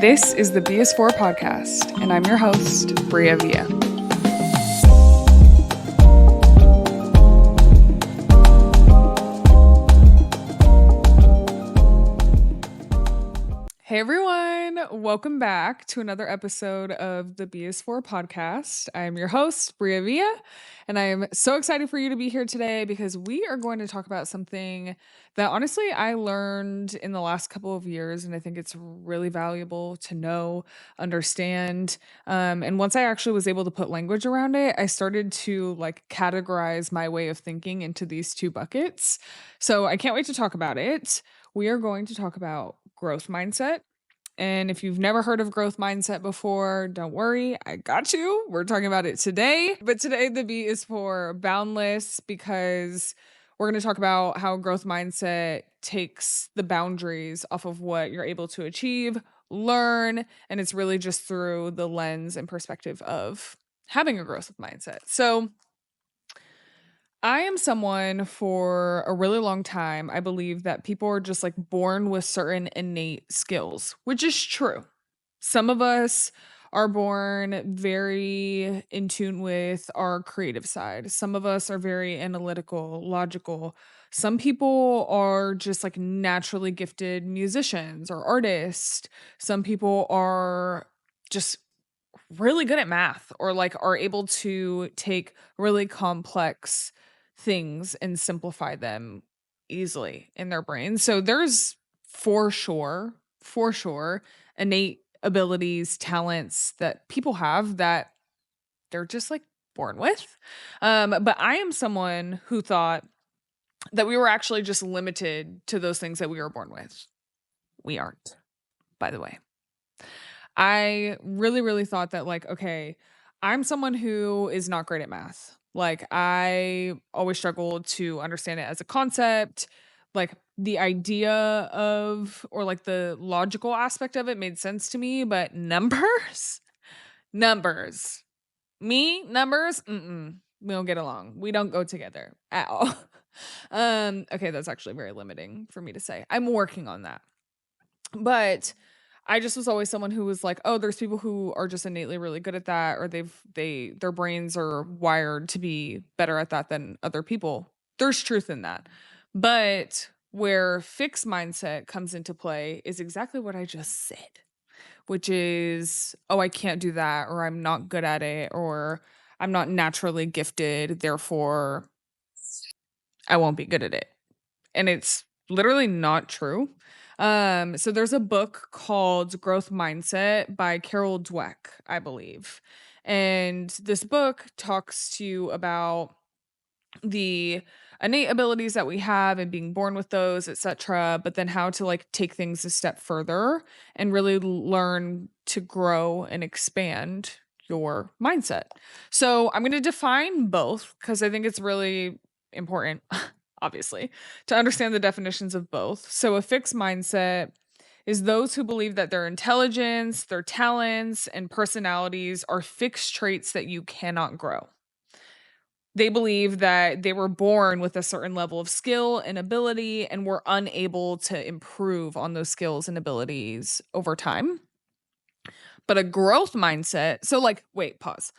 This is the BS4 podcast, and I'm your host, Bria Villa. Hey everyone, welcome back to another episode of the BS4 podcast. I am your host, Bria Villa, and I am so excited for you to be here today because we are going to talk about something that honestly I learned in the last couple of years, and I think it's really valuable to know, understand. And once I actually was able to put language around it, I started to categorize my way of thinking into these two buckets. So I can't wait to talk about it. We are going to talk about growth mindset. And if you've never heard of growth mindset before, don't worry, I got you. We're talking about it today. But today the B is for boundless because we're going to talk about how growth mindset takes the boundaries off of what you're able to achieve, learn, and it's really just through the lens and perspective of having a growth mindset. So I am someone for a really long time. I believe that people are just born with certain innate skills, which is true. Some of us are born very in tune with our creative side. Some of us are very analytical, logical. Some people are just naturally gifted musicians or artists. Some people are just really good at math or are able to take really complex things and simplify them easily in their brain. So there's for sure innate abilities, talents that people have that they're just born with. But I am someone who thought that we were actually just limited to those things that we were born with. We aren't, by the way. I really thought that okay, I'm someone who is not great at math. I always struggled to understand it as a concept. The idea of or the logical aspect of it made sense to me, but numbers, numbers, numbers, we don't get along. We don't go together at all. Okay, that's actually very limiting for me to say. I'm working on that. But I just was always someone who was oh, there's people who are just innately really good at that, or their brains are wired to be better at that than other people. There's truth in that. But where fixed mindset comes into play is exactly what I just said, which is, oh, I can't do that, or I'm not good at it, or I'm not naturally gifted, therefore I won't be good at it. And it's literally not true. So there's a book called Growth Mindset by Carol Dweck, I believe. And this book talks to you about the innate abilities that we have and being born with those, etc., but then how to take things a step further and really learn to grow and expand your mindset. So I'm going to define both because I think it's really important obviously, to understand the definitions of both. So a fixed mindset is those who believe that their intelligence, their talents, and personalities are fixed traits that you cannot grow. They believe that they were born with a certain level of skill and ability and were unable to improve on those skills and abilities over time. But a growth mindset, so wait, pause.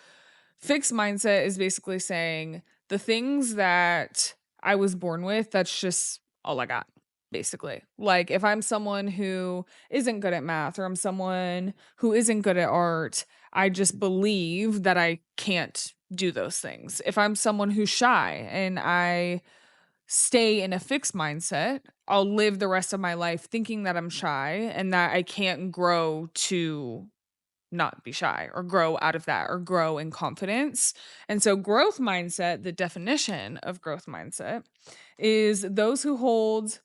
Fixed mindset is basically saying the things that I was born with, that's just all I got, basically. If I'm someone who isn't good at math or I'm someone who isn't good at art, I just believe that I can't do those things. If I'm someone who's shy and I stay in a fixed mindset, I'll live the rest of my life thinking that I'm shy and that I can't grow to not be shy or grow out of that or grow in confidence. And so growth mindset, the definition of growth mindset is those who hold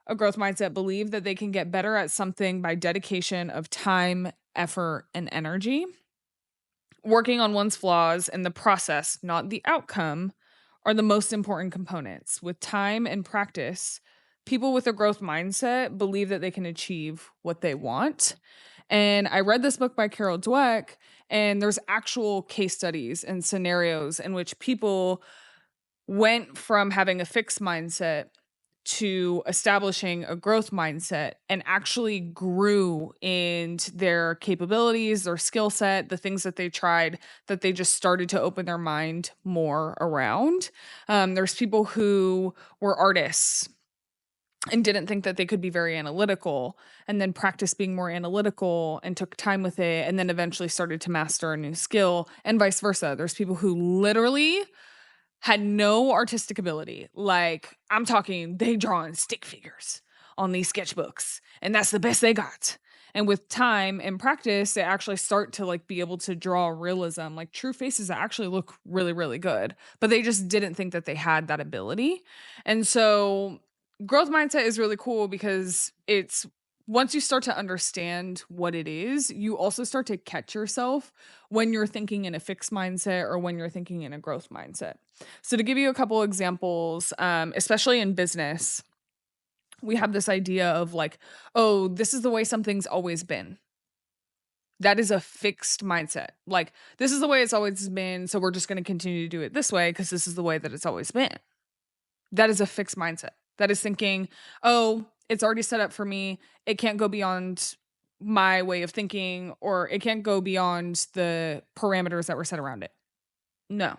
a growth mindset believe that they can get better at something by dedication of time, effort, and energy. Working on one's flaws and the process, not the outcome, are the most important components. With time and practice, people with a growth mindset believe that they can achieve what they want. And I read this book by Carol Dweck, and there's actual case studies and scenarios in which people went from having a fixed mindset to establishing a growth mindset and actually grew in their capabilities, their skill set, the things that they tried, that they just started to open their mind more around. There's people who were artists and didn't think that they could be very analytical, and then practiced being more analytical and took time with it, and then eventually started to master a new skill, and vice versa. There's people who literally had no artistic ability. Like, I'm talking, they drawing stick figures on these sketchbooks, and that's the best they got. And with time and practice, they actually start to like be able to draw realism, like true faces that actually look really, really good. But they just didn't think that they had that ability. And so growth mindset is really cool because it's once you start to understand what it is, you also start to catch yourself when you're thinking in a fixed mindset or when you're thinking in a growth mindset. So, to give you a couple examples, especially in business, we have this idea of like, oh, this is the way something's always been. That is a fixed mindset. Like, this is the way it's always been. So, we're just going to continue to do it this way because this is the way that it's always been. That is a fixed mindset. That is thinking, oh, it's already set up for me. It can't go beyond my way of thinking, or it can't go beyond the parameters that were set around it. No,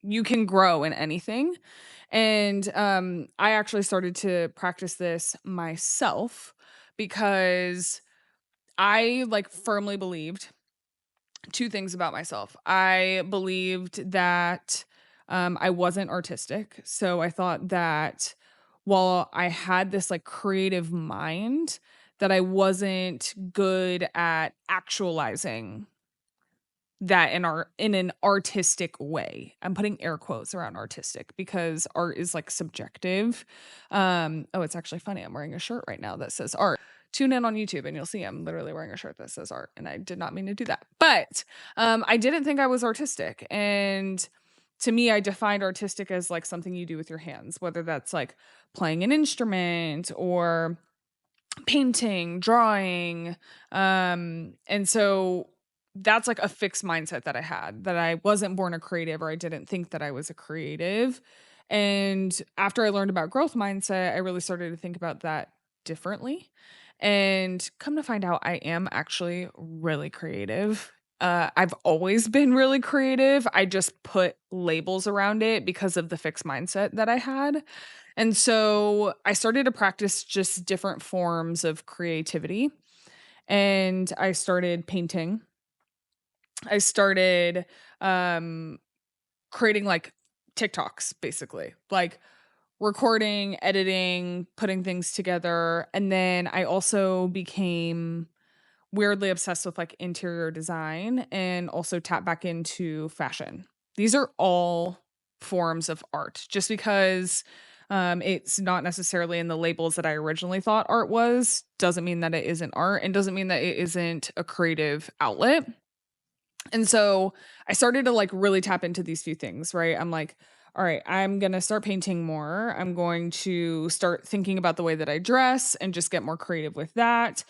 you can grow in anything. And I actually started to practice this myself because I like firmly believed two things about myself. I believed that I wasn't artistic. So I thought that while I had this like creative mind, that I wasn't good at actualizing that in an artistic way. I'm putting air quotes around artistic because art is like subjective. Oh, it's actually funny. I'm wearing a shirt right now that says art. Tune in on YouTube and you'll see I'm literally wearing a shirt that says art, and I did not mean to do that. But I didn't think I was artistic. And to me, I defined artistic as like something you do with your hands, whether that's like playing an instrument or painting, drawing. And so that's like a fixed mindset that I had, that I wasn't born a creative, or I didn't think that I was a creative. And after I learned about growth mindset, I really started to think about that differently. And come to find out, I am actually really creative. I've always been really creative. I just put labels around it because of the fixed mindset that I had. And so I started to practice just different forms of creativity. And I started painting. I started creating like TikToks, basically, like recording, editing, putting things together. And then I also became weirdly obsessed with like interior design and also tap back into fashion. These are all forms of art, just because it's not necessarily in the labels that I originally thought art was, doesn't mean that it isn't art, and doesn't mean that it isn't a creative outlet. And so I started to like really tap into these few things, right? I'm like, all right, I'm going to start painting more. I'm going to start thinking about the way that I dress and just get more creative with that,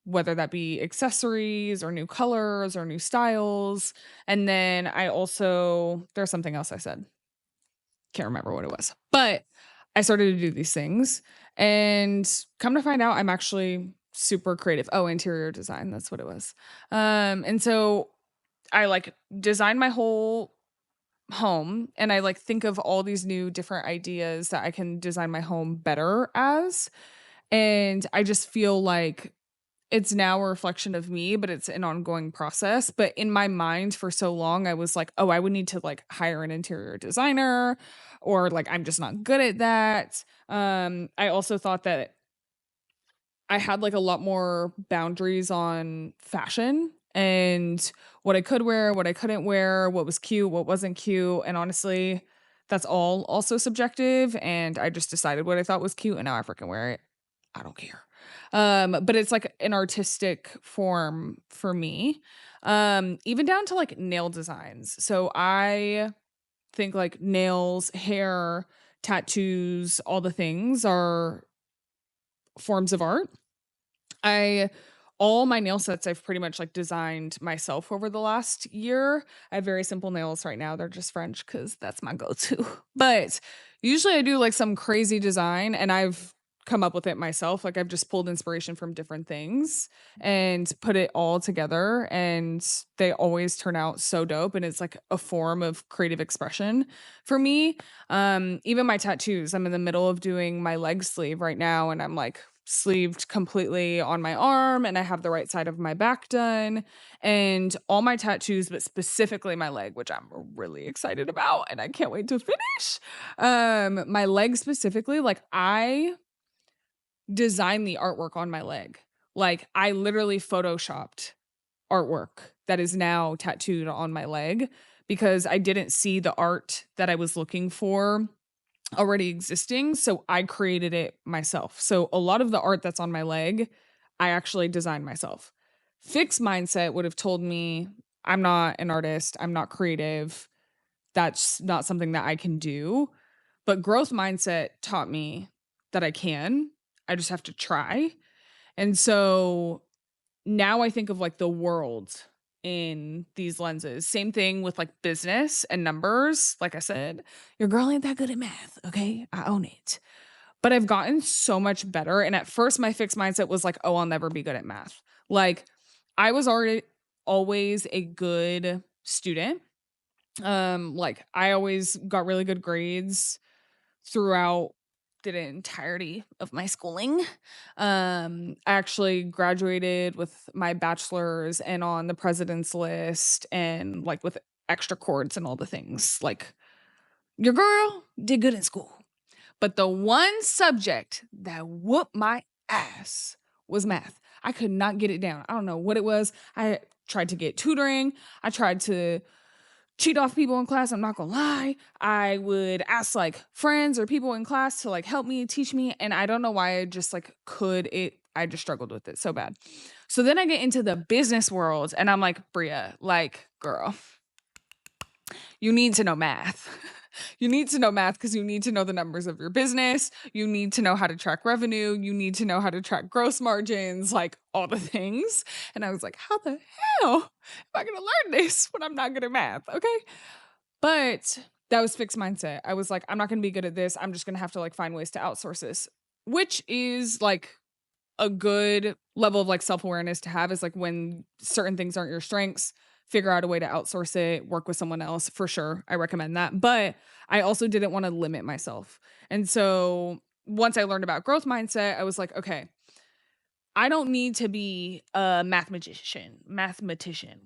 whether that be accessories or new colors or new styles. And then I also, there's something else I said. Can't remember what it was, but I started to do these things, and come to find out, I'm actually super creative. Oh, interior design. That's what it was. And so I like design my whole home, and I like think of all these new different ideas that I can design my home better as. And I just feel like it's now a reflection of me, but it's an ongoing process. But in my mind for so long, I was like, oh, I would need to like hire an interior designer, or like I'm just not good at that. I also thought that I had like a lot more boundaries on fashion and what I could wear, what I couldn't wear, what was cute, what wasn't cute. And honestly, that's all also subjective. And I just decided what I thought was cute, and now I freaking wear it. I don't care. But it's like an artistic form for me. Even down to like nail designs. So I think like nails, hair, tattoos, all the things are forms of art. I all my nail sets I've pretty much like designed myself over the last year. I have very simple nails right now. They're just French because that's my go-to. But Usually I do like some crazy design and I've come up with it myself. Like I've just pulled inspiration from different things and put it all together and they always turn out so dope and it's like a form of creative expression for me. Even my tattoos, I'm in the middle of doing my leg sleeve right now and I'm like sleeved completely on my arm and I have the right side of my back done and all my tattoos but specifically my leg, which I'm really excited about and I can't wait to finish. My leg specifically, like I designed the artwork on my leg. Like I literally photoshopped artwork that is now tattooed on my leg because I didn't see the art that I was looking for already existing, so I created it myself. So a lot of the art that's on my leg, I actually designed myself. Fixed mindset would have told me I'm not an artist, I'm not creative. That's not something that I can do. But growth mindset taught me that I can. I just have to try. And so now I think of like the world in these lenses. Same thing with like business and numbers. Like I said, your girl ain't that good at math. Okay. I own it. But I've gotten so much better. And at first, my fixed mindset was like, oh, I'll never be good at math. Like I was already always a good student. Like I always got really good grades throughout the entirety of my schooling. I actually graduated with my bachelor's and on the president's list and like with extra cords and all the things. Like your girl did good in school. But the one subject that whooped my ass was math. I could not get it down. I don't know what it was. I tried to get tutoring. I tried to cheat off people in class. I'm not gonna lie. I would ask like friends or people in class to like help me, teach me. And I don't know why I just like could it. I just struggled with it so bad. So then I get into the business world and I'm like, Bria, like, girl, you need to know math. You need to know math because you need to know the numbers of your business. You need to know how to track revenue. You need to know how to track gross margins, like all the things. And I was like, how the hell am I going to learn this when I'm not good at math? Okay. But that was fixed mindset. I was like, I'm not going to be good at this. I'm just going to have to like find ways to outsource this, which is like a good level of like self-awareness to have is like when certain things aren't your strengths, figure out a way to outsource it, work with someone else for sure. I recommend that. But I also didn't want to limit myself. And so once I learned about growth mindset, I was like, okay, I don't need to be a mathematician,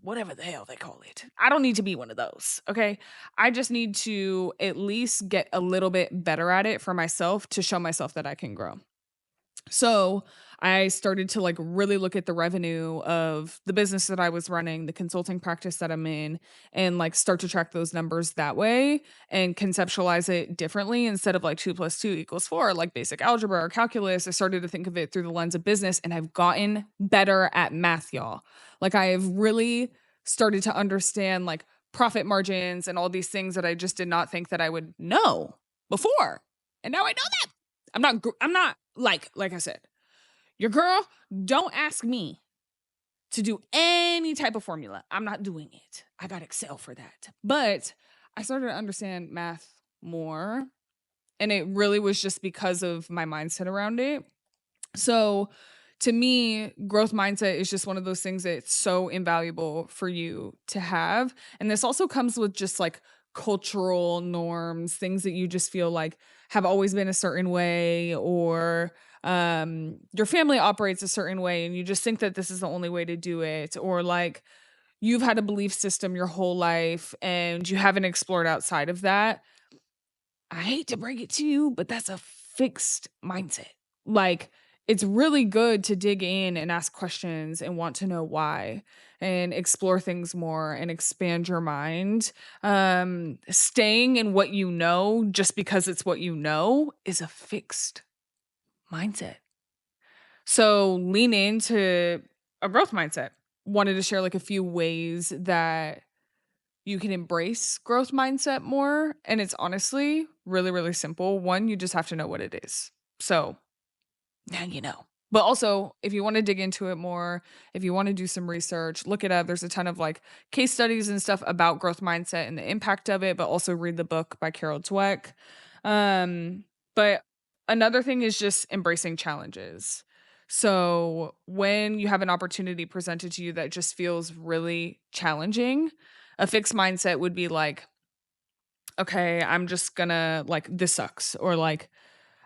whatever the hell they call it. I don't need to be one of those. Okay. I just need to at least get a little bit better at it for myself to show myself that I can grow. So I started to like really look at the revenue of the business that I was running, the consulting practice that I'm in, and like start to track those numbers that way and conceptualize it differently instead of like 2 + 2 = 4, like basic algebra or calculus. I started to think of it through the lens of business and I've gotten better at math, y'all. Like I have really started to understand like profit margins and all these things that I just did not think that I would know before. And now I know that. I'm not like I said, your girl, don't ask me to do any type of formula. I'm not doing it. I got Excel for that. But I started to understand math more. And it really was just because of my mindset around it. So to me, growth mindset is just one of those things that's so invaluable for you to have. And this also comes with just like cultural norms, things that you just feel like have always been a certain way, or your family operates a certain way and you just think that this is the only way to do it, or like you've had a belief system your whole life and you haven't explored outside of that. I hate to break it to you, but that's a fixed mindset. Like, it's really good to dig in and ask questions and want to know why and explore things more and expand your mind. Staying in what you know just because it's what you know is a fixed mindset. So lean into a growth mindset. Wanted to share like a few ways that you can embrace growth mindset more. And it's honestly really, really simple. One, you just have to know what it is. So now you know. But also, if you want to dig into it more, if you want to do some research, look it up. There's a ton of like case studies and stuff about growth mindset and the impact of it, but also read the book by Carol Dweck. But another thing is just embracing challenges. So when you have an opportunity presented to you that just feels really challenging, a fixed mindset would be like, okay, I'm just gonna like, this sucks, or like,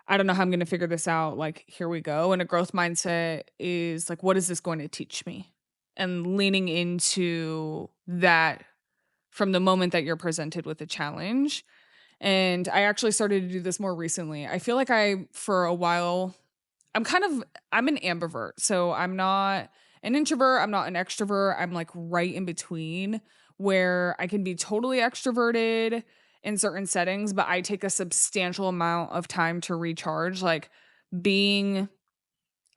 I don't know how I'm gonna figure this out. Like, here we go. And a growth mindset is like, what is this going to teach me? And leaning into that from the moment that you're presented with a challenge. And I actually started to do this more recently. I feel like for a while, I'm an ambivert. So I'm not an introvert, I'm not an extrovert. I'm like right in between where I can be totally extroverted in certain settings, but I take a substantial amount of time to recharge. Like being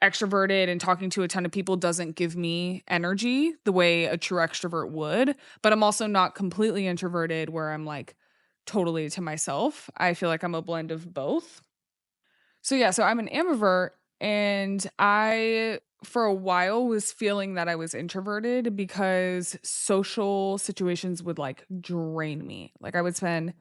extroverted and talking to a ton of people doesn't give me energy the way a true extrovert would, but I'm also not completely introverted where I'm like totally to myself. I feel like I'm a blend of both. So yeah, so I'm an ambivert, and I for a while was feeling that I was introverted because social situations would like drain me. Like I would spend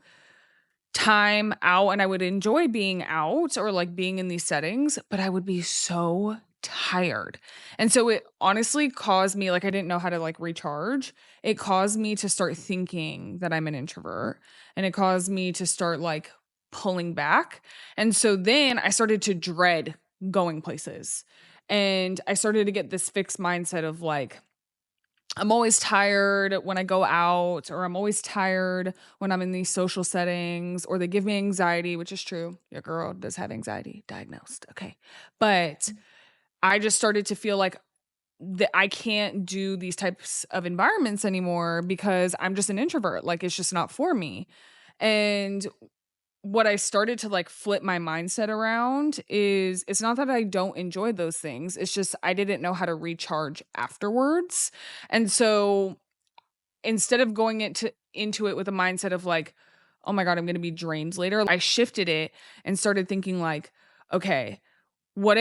time out and I would enjoy being out or like being in these settings, but I would be so tired. And so it honestly caused me like I didn't know how to like recharge. It caused me to start thinking that I'm an introvert, and it caused me to start like pulling back. And so then I started to dread going places. And I started to get this fixed mindset of like I'm always tired when I go out, or I'm always tired when I'm in these social settings, or they give me anxiety, which is true. Your girl does have anxiety diagnosed. Okay. But I just started to feel like that I can't do these types of environments anymore because I'm just an introvert. Like it's just not for me. And what I started to like flip my mindset around is it's not that I don't enjoy those things. It's just I didn't know how to recharge afterwards. And so instead of going into it with a mindset of like, "Oh my god, I'm going to be drained later," I shifted it and started thinking like, "Okay, I'm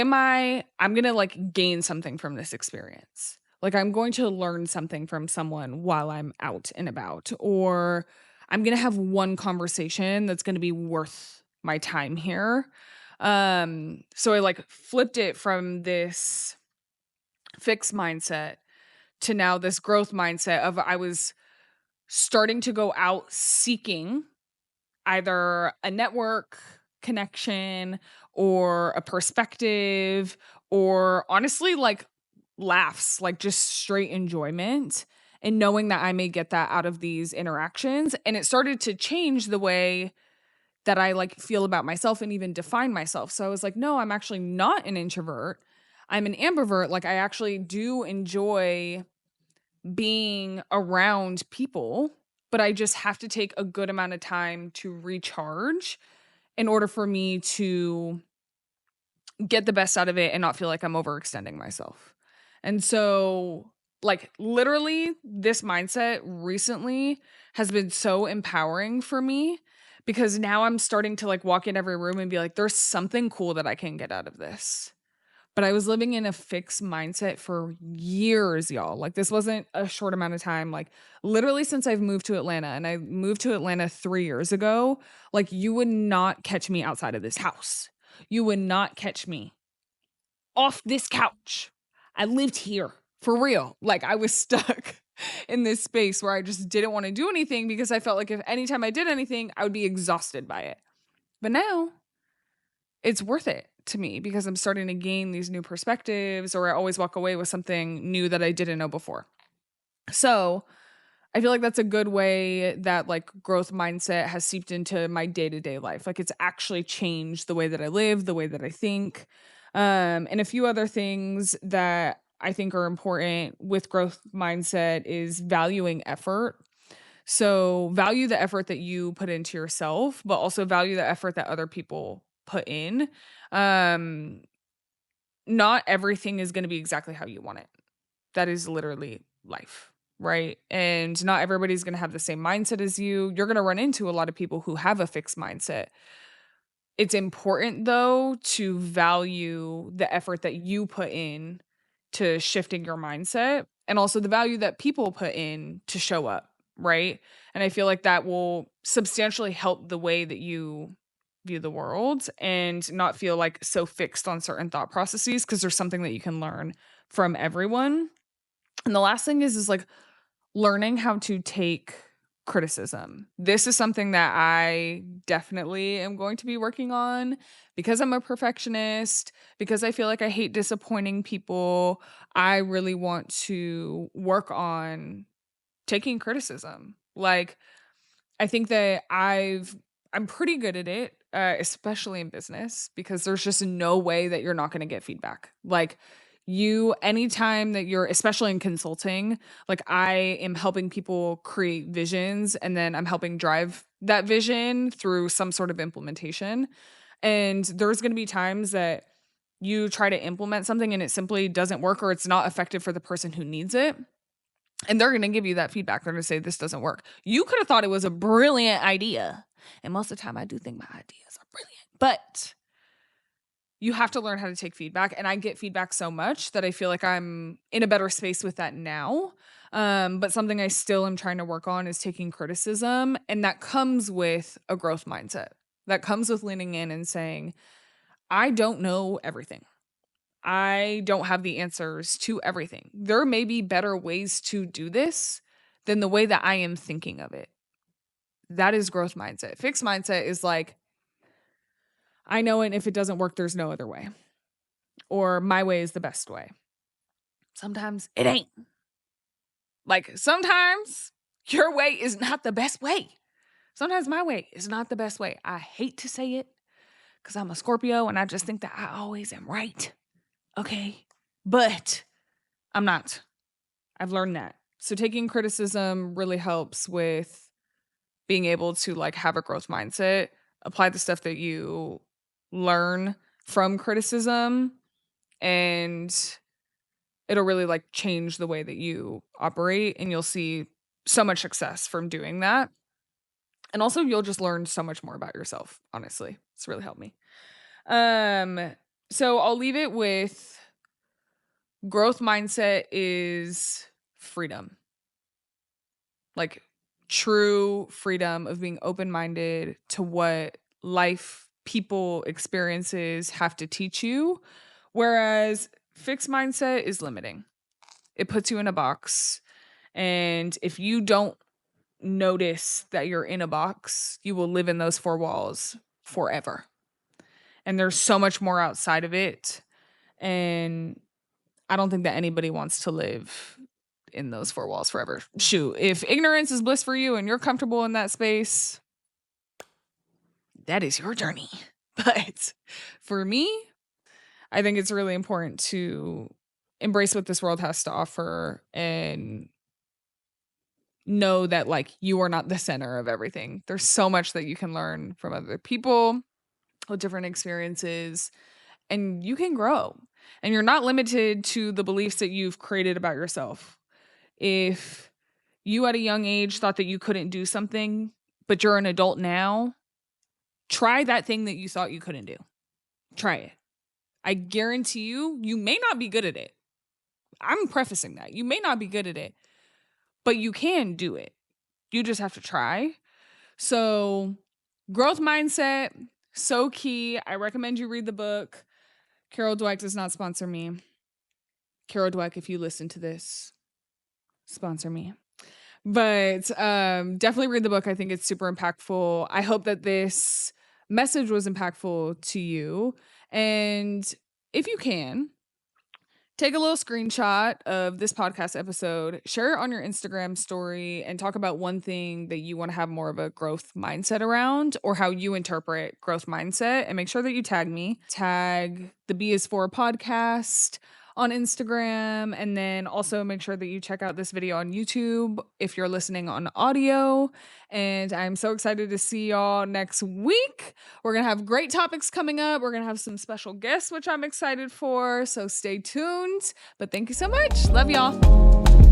going to like gain something from this experience. Like I'm going to learn something from someone while I'm out and about, or I'm going to have one conversation that's going to be worth my time here." So I like flipped it from this fixed mindset to now this growth mindset of I was starting to go out seeking either a network connection or a perspective, or honestly like laughs, like just straight enjoyment, and knowing that I may get that out of these interactions. And it started to change the way that I like feel about myself and even define myself. So I was like, no, I'm actually not an introvert. I'm an ambivert. Like I actually do enjoy being around people, but I just have to take a good amount of time to recharge in order for me to get the best out of it and not feel like I'm overextending myself. And so, like, literally, this mindset recently has been so empowering for me because now I'm starting to like walk in every room and be like, there's something cool that I can get out of this. But I was living in a fixed mindset for years, y'all. Like this wasn't a short amount of time. Like literally since I've moved to Atlanta, and I moved to Atlanta 3 years ago, like you would not catch me outside of this house. You would not catch me off this couch. I lived here for real. Like I was stuck in this space where I just didn't want to do anything because I felt like if anytime I did anything, I would be exhausted by it. But now it's worth it to me because I'm starting to gain these new perspectives, or I always walk away with something new that I didn't know before. So I feel like that's a good way that like growth mindset has seeped into my day-to-day life. Like it's actually changed the way that I live, the way that I think. And a few other things that I think are important with growth mindset is valuing effort. So value the effort that you put into yourself, but also value the effort that other people put in. Um, Not everything is going to be exactly how you want it. That is literally life, right? And not everybody's going to have the same mindset as you. You're going to run into a lot of people who have a fixed mindset. It's important though to value the effort that you put in to shifting your mindset, and also the value that people put in to show up, right? And I feel like that will substantially help the way that you view the world and not feel like so fixed on certain thought processes because there's something that you can learn from everyone. And the last thing is like learning how to take criticism. This is something that I definitely am going to be working on because I'm a perfectionist, because I feel like I hate disappointing people. I really want to work on taking criticism. Like, I think that I'm pretty good at it, especially in business, because there's just no way that you're not going to get feedback. Like anytime that you're, especially in consulting, like I am helping people create visions and then I'm helping drive that vision through some sort of implementation. And there's going to be times that you try to implement something and it simply doesn't work or it's not effective for the person who needs it. And they're going to give you that feedback. They're going to say, this doesn't work. You could have thought it was a brilliant idea. And most of the time, I do think my ideas are brilliant. But you have to learn how to take feedback. And I get feedback so much that I feel like I'm in a better space with that now. But something I still am trying to work on is taking criticism. And that comes with a growth mindset. That comes with leaning in and saying, I don't know everything. I don't have the answers to everything. There may be better ways to do this than the way that I am thinking of it. That is growth mindset. Fixed mindset is like, I know, and if it doesn't work, there's no other way. Or my way is the best way. Sometimes it ain't. Like sometimes your way is not the best way. Sometimes my way is not the best way. I hate to say it because I'm a Scorpio and I just think that I always am right. Okay, but I'm not. I've learned that. So taking criticism really helps with being able to like have a growth mindset, apply the stuff that you learn from criticism, and it'll really like change the way that you operate and you'll see so much success from doing that. And also you'll just learn so much more about yourself, honestly. It's really helped me. So I'll leave it with growth mindset is freedom. Like true freedom of being open-minded to what life, people, experiences have to teach you. Whereas fixed mindset is limiting. It puts you in a box. And if you don't notice that you're in a box, you will live in those four walls forever. And there's so much more outside of it. And I don't think that anybody wants to live in those four walls forever. Shoot, if ignorance is bliss for you and you're comfortable in that space, that is your journey. But for me, I think it's really important to embrace what this world has to offer and know that like you are not the center of everything. There's so much that you can learn from other people with different experiences and you can grow. And you're not limited to the beliefs that you've created about yourself. If you at a young age thought that you couldn't do something, but you're an adult now, try that thing that you thought you couldn't do. Try it. I guarantee you, you may not be good at it. I'm prefacing that. You may not be good at it, but you can do it. You just have to try. So growth mindset, so key. I recommend you read the book. Carol Dweck does not sponsor me. Carol Dweck, if you listen to this, sponsor me. But definitely read the book. I think it's super impactful. I hope that this message was impactful to you. And if you can, take a little screenshot of this podcast episode, share it on your Instagram story, and talk about one thing that you want to have more of a growth mindset around or how you interpret growth mindset. And make sure that you tag me. Tag the B is for podcast on Instagram. And then also make sure that you check out this video on YouTube if you're listening on audio. And I'm so excited to see y'all next week. We're going to have great topics coming up. We're going to have some special guests, which I'm excited for. So stay tuned. But thank you so much. Love y'all.